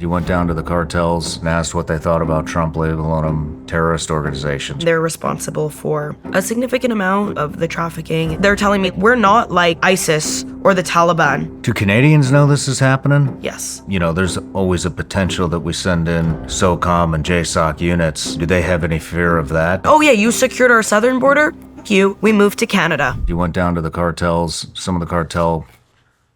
You went down to the cartels and asked what they thought about Trump labeling them terrorist organizations. They're responsible for a significant amount of the trafficking. They're telling me we're not like ISIS or the Taliban. Do Canadians know this is happening? Yes. You know, there's always a potential that we send in SOCOM and JSOC units. Do they have any fear of that? Oh yeah, you secured our southern border? We moved to Canada. You went down to the cartels, some of the cartel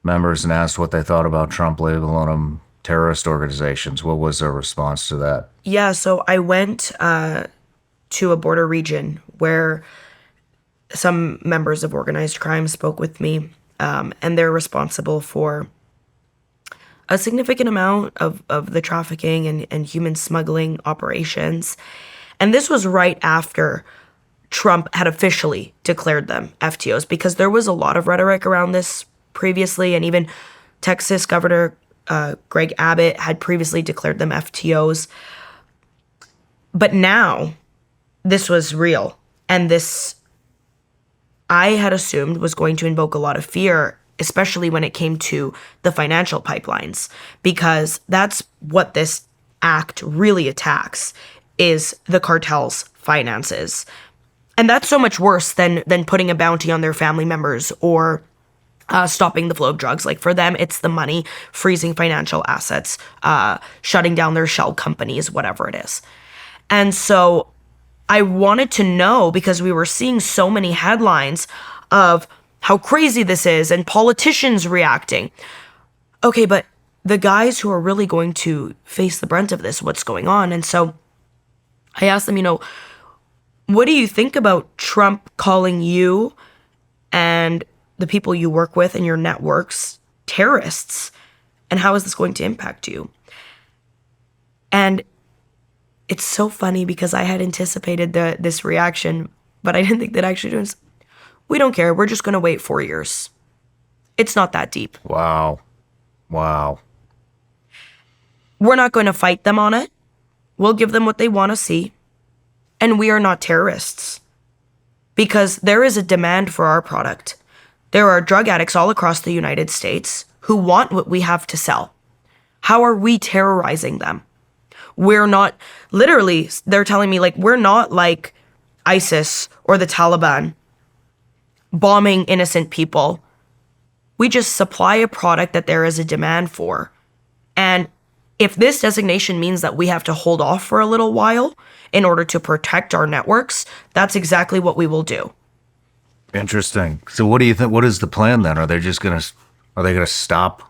members, and asked what they thought about Trump labeling them terrorist organizations. What was their response to that? Yeah, so I went to a border region where some members of organized crime spoke with me, and they're responsible for a significant amount of the trafficking and human smuggling operations. And this was right after Trump had officially declared them FTOs, because there was a lot of rhetoric around this previously, and even Texas Governor Greg Abbott had previously declared them FTOs. But now this was real, and this I had assumed was going to invoke a lot of fear, especially when it came to the financial pipelines, because that's what this act really attacks, is the cartel's finances. And that's so much worse than putting a bounty on their family members or stopping the flow of drugs. Like, for them, it's the money, freezing financial assets, shutting down their shell companies, whatever it is. And so I wanted to know, because we were seeing so many headlines of how crazy this is and politicians reacting. Okay, but the guys who are really going to face the brunt of this, what's going on? And so I asked them, what do you think about Trump calling you and the people you work with and your networks terrorists? And how is this going to impact you? And it's so funny, because I had anticipated this reaction, but I didn't think they'd actually do this. We don't care. We're just going to wait 4 years. It's not that deep. Wow. We're not going to fight them on it. We'll give them what they want to see. And we are not terrorists, because there is a demand for our product. There are drug addicts all across the United States who want what we have to sell. How are we terrorizing them? We're not, literally, they're telling me, like, we're not like ISIS or the Taliban bombing innocent people. We just supply a product that there is a demand for. And if this designation means that we have to hold off for a little while in order to protect our networks, that's exactly what we will do. Interesting. So what do you think? What is the plan then? Are they going to stop?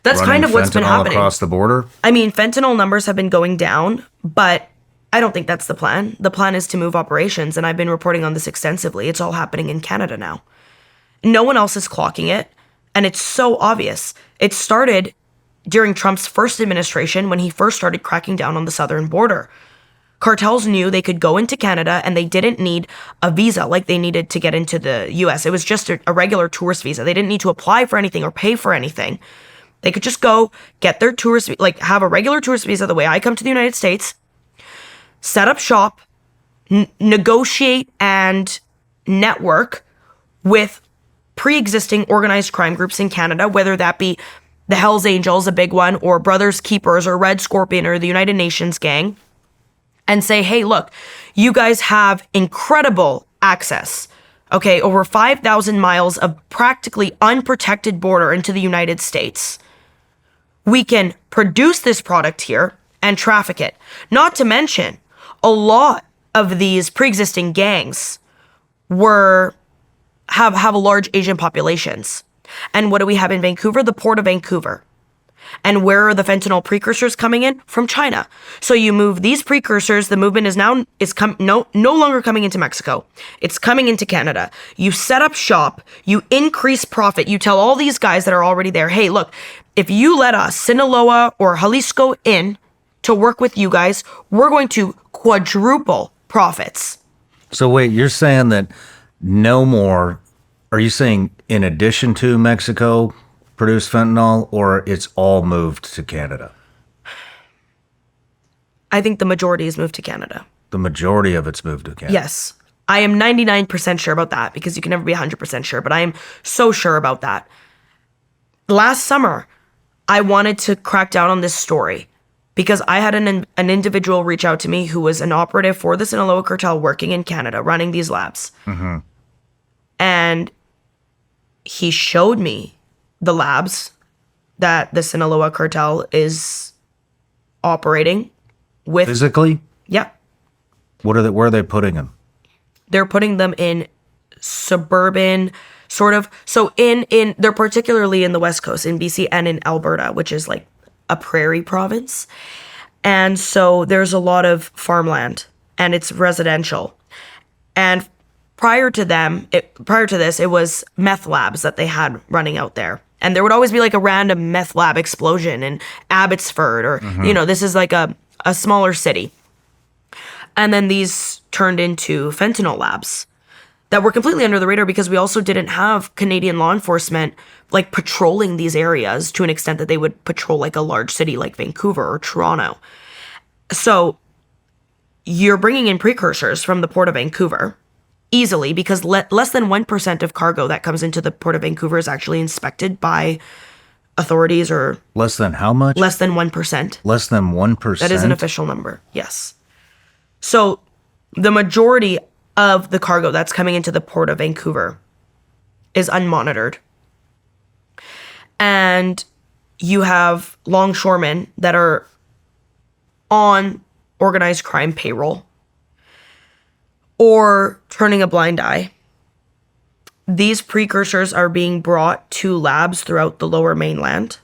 That's kind of what's been happening across the border. I mean, fentanyl numbers have been going down, but I don't think that's the plan. The plan is to move operations, and I've been reporting on this extensively. It's all happening in Canada now. No one else is clocking it, and it's so obvious. It started during Trump's first administration, when he first started cracking down on the southern border. Cartels knew they could go into Canada, and they didn't need a visa like they needed to get into the US. It was just a regular tourist visa. They didn't need to apply for anything or pay for anything. They could just go get their tourist, like have a regular tourist visa the way I come to the United States, set up shop, negotiate and network with pre-existing organized crime groups in Canada, whether that be the Hells Angels, a big one, or Brothers Keepers, or Red Scorpion, or the United Nations gang, and say, hey, look, you guys have incredible access, okay, over 5,000 miles of practically unprotected border into the United States. We can produce this product here and traffic it. Not to mention, a lot of these pre-existing gangs have large Asian populations. And what do we have in Vancouver? The Port of Vancouver. And where are the fentanyl precursors coming in? From China. So you move these precursors, the movement is no longer coming into Mexico. It's coming into Canada. You set up shop, you increase profit, you tell all these guys that are already there, hey, look, if you let us, Sinaloa or Jalisco, in to work with you guys, we're going to quadruple profits. So wait, you're saying that no more, are you saying in addition to Mexico produce fentanyl, or it's all moved to Canada? I think the majority is moved to Canada. The majority of it's moved to Canada? Yes. I am 99% sure about that, because you can never be 100% sure, but I am so sure about that. Last summer, I wanted to crack down on this story because I had an individual reach out to me who was an operative for the Sinaloa cartel working in Canada, running these labs. Mm-hmm. And he showed me the labs that the Sinaloa cartel is operating with. Physically? Yeah. Where are they putting them? They're putting them in suburban sort of. So they're particularly in the West Coast, in BC and in Alberta, which is like a prairie province. And so there's a lot of farmland and it's residential. And prior to this, it was meth labs that they had running out there. And there would always be like a random meth lab explosion in Abbotsford or, this is like a smaller city. And then these turned into fentanyl labs that were completely under the radar because we also didn't have Canadian law enforcement like patrolling these areas to an extent that they would patrol like a large city like Vancouver or Toronto. So you're bringing in precursors from the Port of Vancouver easily because less than 1% of cargo that comes into the Port of Vancouver is actually inspected by authorities or... Less than how much? Less than 1%. Less than 1%? That is an official number, yes. So the majority of the cargo that's coming into the Port of Vancouver is unmonitored. And you have longshoremen that are on organized crime payroll or turning a blind eye. These precursors are being brought to labs throughout the lower mainland,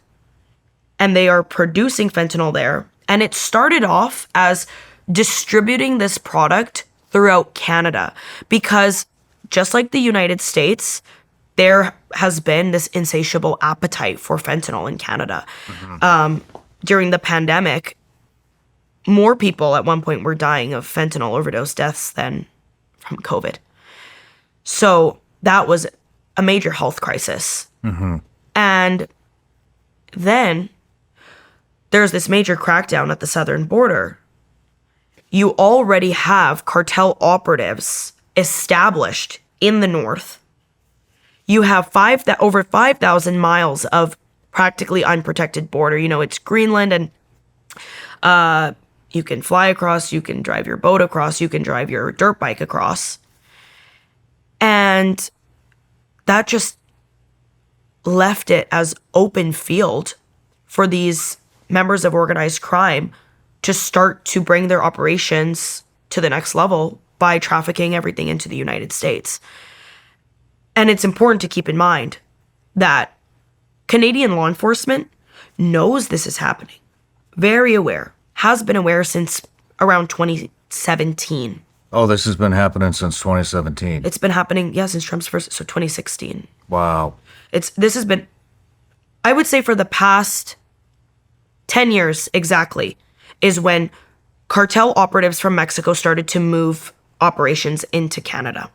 and they are producing fentanyl there. And it started off as distributing this product throughout Canada because just like the United States, there has been this insatiable appetite for fentanyl in Canada. Mm-hmm. During the pandemic, more people at one point were dying of fentanyl overdose deaths than from COVID. So that was a major health crisis. Mm-hmm. And then there's this major crackdown at the southern border. You already have cartel operatives established in the north. You have over 5,000 miles of practically unprotected border. It's Greenland, and you can fly across, you can drive your boat across, you can drive your dirt bike across. And that just left it as open field for these members of organized crime to start to bring their operations to the next level by trafficking everything into the United States. And it's important to keep in mind that Canadian law enforcement knows this is happening. Very aware. Has been aware since around 2017. Oh, this has been happening since 2017. It's been happening, since Trump's first, so 2016. Wow. This has been, I would say for the past 10 years exactly, is when cartel operatives from Mexico started to move operations into Canada.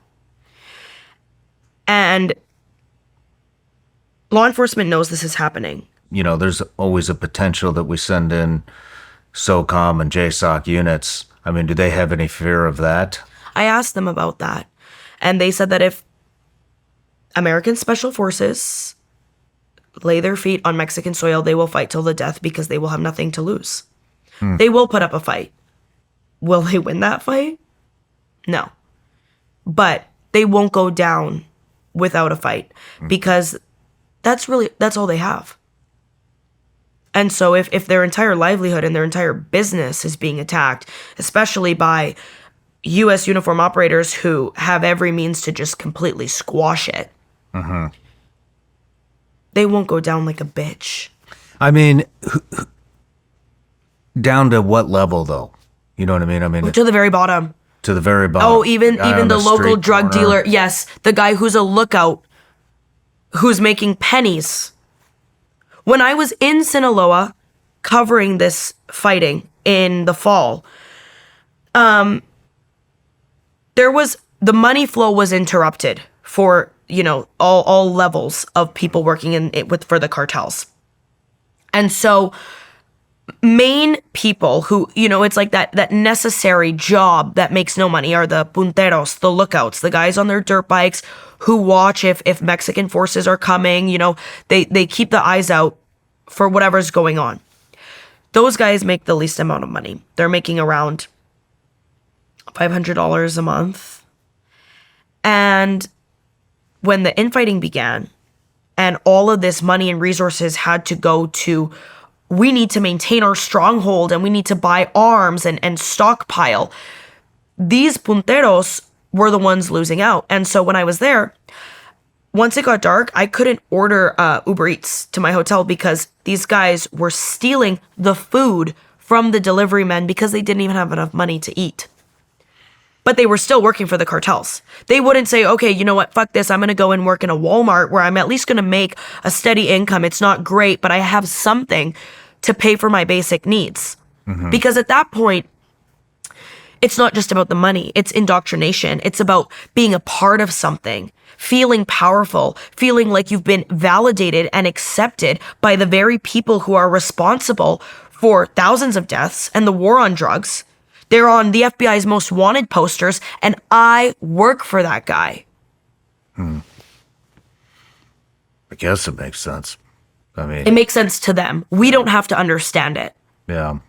And law enforcement knows this is happening. There's always a potential that we send in SOCOM and JSOC units. I mean, do they have any fear of that? I asked them about that. And they said that if American Special Forces lay their feet on Mexican soil, they will fight till the death because they will have nothing to lose. They will put up a fight. Will they win that fight? No. But they won't go down without a fight because that's all they have. And so if their entire livelihood and their entire business is being attacked, especially by U.S. uniform operators who have every means to just completely squash it, they won't go down like a bitch. I mean, down to what level, though? You know what I mean? To the very bottom. To the very bottom. Oh, even the local drug dealer. Yes, the guy who's a lookout, who's making pennies. When I was in Sinaloa covering this fighting in the fall, the money flow was interrupted for, all levels of people working in it for the cartels. And so main people who, it's like that necessary job that makes no money are the punteros, the lookouts, the guys on their dirt bikes who watch if Mexican forces are coming, they keep the eyes out for whatever's going on. Those guys make the least amount of money. They're making around $500 a month. And when the infighting began and all of this money and resources had to go to, we need to maintain our stronghold and we need to buy arms and stockpile, these punteros were the ones losing out. And so when I was there, once it got dark, I couldn't order Uber Eats to my hotel because these guys were stealing the food from the delivery men because they didn't even have enough money to eat. But they were still working for the cartels. They wouldn't say, okay, you know what, fuck this, I'm going to go and work in a Walmart where I'm at least going to make a steady income. It's not great, but I have something to pay for my basic needs. Because at that point, it's not just about the money. It's indoctrination. It's about being a part of something, feeling powerful, feeling like you've been validated and accepted by the very people who are responsible for thousands of deaths and the war on drugs. They're on the FBI's most wanted posters, and I work for that guy. I guess it makes sense. I mean, It makes sense to them. We don't have to understand it. yeah.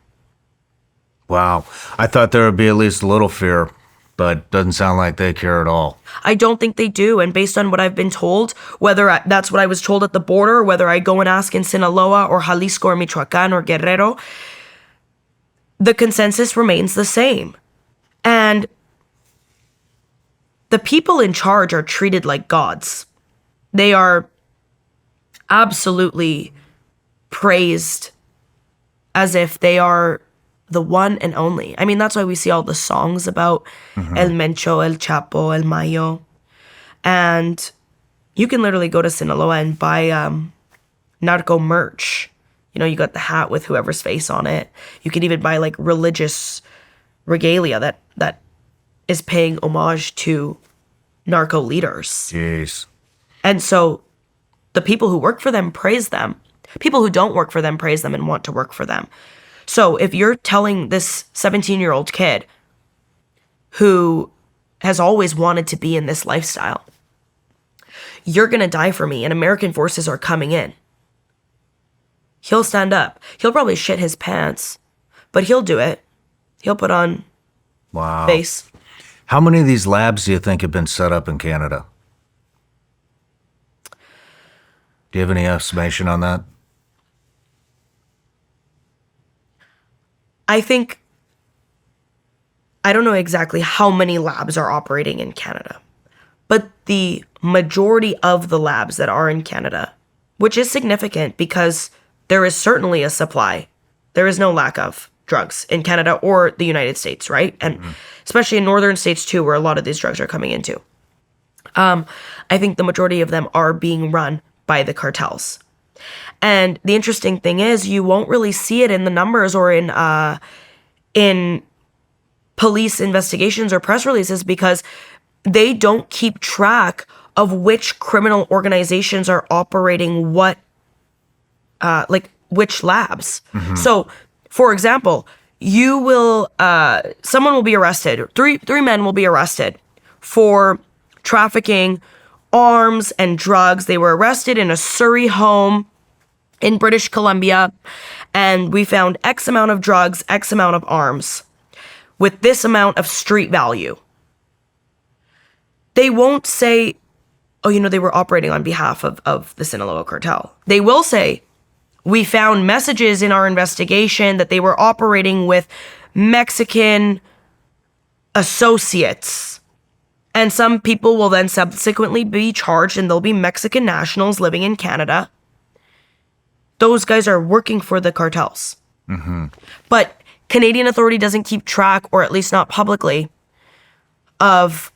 Wow. I thought there would be at least a little fear, but doesn't sound like they care at all. I don't think they do. And based on what I've been told, whether that's what I was told at the border, or whether I go and ask in Sinaloa or Jalisco or Michoacan or Guerrero, the consensus remains the same. And the people in charge are treated like gods. They are absolutely praised as if they are the one and only. I mean, that's why we see all the songs about El Mencho, El Chapo, El Mayo. And you can literally go to Sinaloa and buy narco merch. You know, you got the hat with whoever's face on it. You can even buy like religious regalia that is paying homage to narco leaders. Jeez. And so the people who work for them praise them. People who don't work for them praise them and want to work for them. So if you're telling this 17-year-old kid who has always wanted to be in this lifestyle, you're going to die for me and American forces are coming in, he'll stand up. He'll probably shit his pants, but he'll do it. He'll put on Wow. face. How many of these labs do you think have been set up in Canada? Do you have any estimation on that? I don't know exactly how many labs are operating in Canada, but the majority of the labs that are in Canada, which is significant because there is certainly a supply. There is no lack of drugs in Canada or the United States, right? And especially in northern states too, where a lot of these drugs are coming into. I think the majority of them are being run by the cartels. And the interesting thing is you won't really see it in the numbers or in police investigations or press releases because they don't keep track of which criminal organizations are operating what, which labs. So, for example, someone will be arrested. Three men will be arrested for trafficking arms and drugs. They were arrested in a Surrey home in British Columbia, and we found X amount of drugs, X amount of arms, with this amount of street value. They won't say, oh, they were operating on behalf of the Sinaloa cartel. They will say, we found messages in our investigation that they were operating with Mexican associates. And some people will then subsequently be charged and they'll be Mexican nationals living in Canada. Those guys are working for the cartels. But Canadian authority doesn't keep track, or at least not publicly, of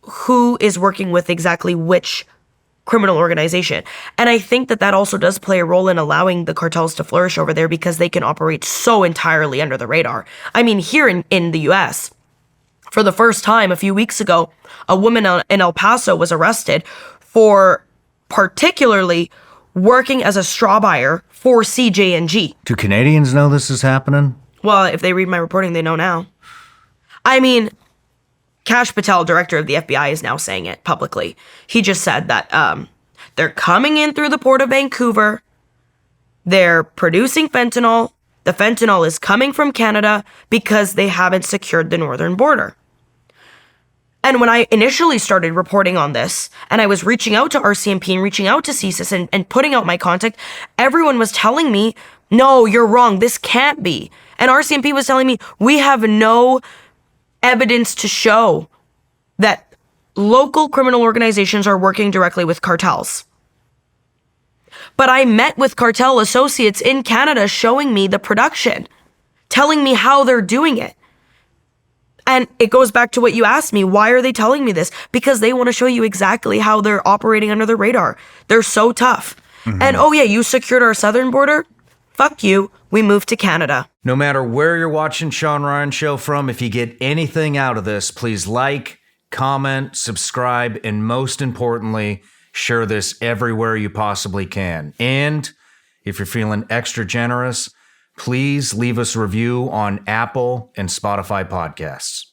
who is working with exactly which criminal organization. And I think that also does play a role in allowing the cartels to flourish over there because they can operate so entirely under the radar. I mean, here in the US, for the first time a few weeks ago, a woman in El Paso was arrested for particularly working as a straw buyer for CJ&G. Do Canadians know this is happening? Well, if they read my reporting, they know now. I mean, Kash Patel, director of the FBI, is now saying it publicly. He just said that they're coming in through the port of Vancouver. They're producing fentanyl. The fentanyl is coming from Canada because they haven't secured the northern border. And when I initially started reporting on this, and I was reaching out to RCMP and reaching out to CSIS and putting out my contact, everyone was telling me, no, you're wrong, this can't be. And RCMP was telling me, we have no evidence to show that local criminal organizations are working directly with cartels. But I met with cartel associates in Canada showing me the production, telling me how they're doing it. And it goes back to what you asked me. Why are they telling me this? Because they want to show you exactly how they're operating under the radar. They're so tough. And oh yeah, you secured our southern border? Fuck you. We moved to Canada. No matter where you're watching Shawn Ryan Show from, if you get anything out of this, please like, comment, subscribe, and most importantly, share this everywhere you possibly can. And if you're feeling extra generous, please leave us a review on Apple and Spotify podcasts.